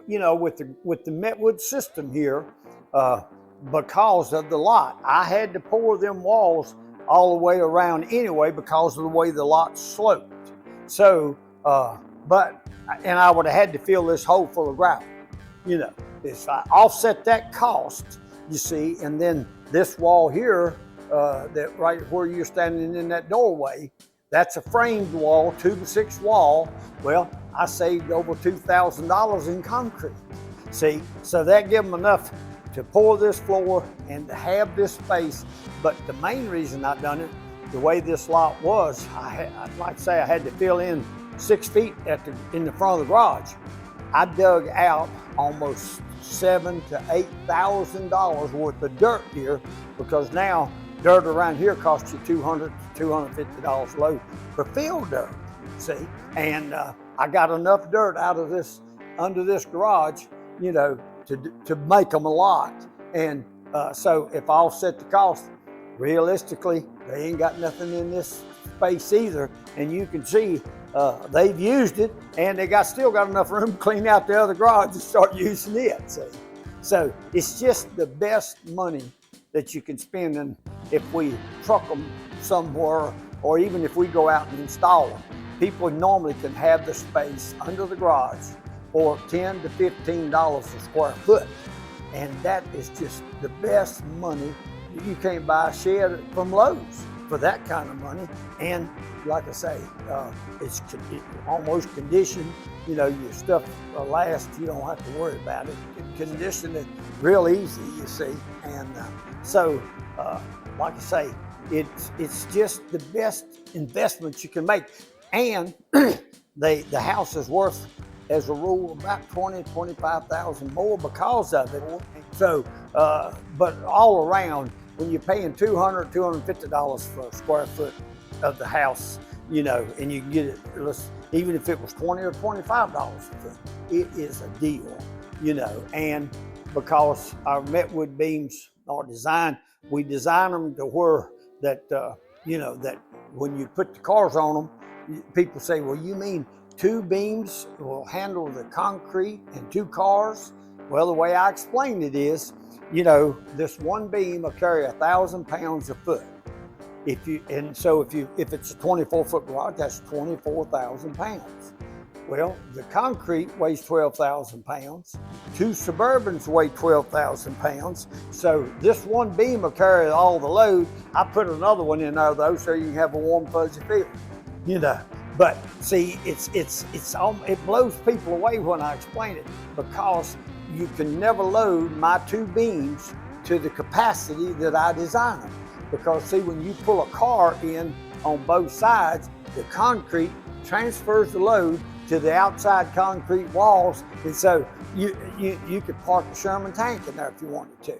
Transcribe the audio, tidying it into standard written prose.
you know, with the Metwood system here, because of the lot, I had to pour them walls all the way around anyway because of the way the lot sloped. So, and I would have had to fill this hole full of gravel. You know, if I offset that cost, you see, and then this wall here, that right where you're standing in that doorway, that's a framed wall, 2x6 wall. Well, I saved over $2,000 in concrete. See, so that gave them enough to pour this floor and to have this space. But the main reason I done it, the way this lot was, I'd like to say I had to fill in 6 feet in the front of the garage. I dug out almost $7,000 to $8,000 worth of dirt here, because now dirt around here costs you $200 to $250 a load for field dirt. See, and I got enough dirt out of this under this garage, you know, to make them a lot. And so if I offset the cost, realistically, they ain't got nothing in this space either. And you can see they've used it, and they still got enough room to clean out the other garage and start using it. See? So it's just the best money that you can spend. And if we truck them somewhere, or even if we go out and install them, people normally can have the space under the garage for $10 to $15 a square foot. And that is just the best money. You can't buy a shed from Lowe's for that kind of money. And like I say, it's almost conditioned. You know, your stuff will last. You don't have to worry about it. Condition it real easy, you see. And so, like I say, it's just the best investment you can make. And the house is worth, as a rule, about $20,000 to $25,000 more because of it. So, but all around, when you're paying $200, $250 for a square foot of the house, you know, and you can get it, even if it was $20 or $25 a foot, it is a deal, you know. And because our Metwood beams are designed, we design them to where that, you know, that when you put the cars on them, people say, well, you mean 2 beams will handle the concrete and 2 cars? Well, the way I explained it is, you know, this one beam will carry 1,000 pounds a foot. If it's a 24-foot garage, that's 24,000 pounds. Well, the concrete weighs 12,000 pounds. 2 Suburbans weigh 12,000 pounds. So this one beam will carry all the load. I put another one in there though, so you can have a warm, fuzzy feeling, you know. But see, it blows people away when I explain it, because you can never load my 2 beams to the capacity that I design them. Because see, when you pull a car in on both sides, the concrete transfers the load to the outside concrete walls. And so you could park a Sherman tank in there if you wanted to.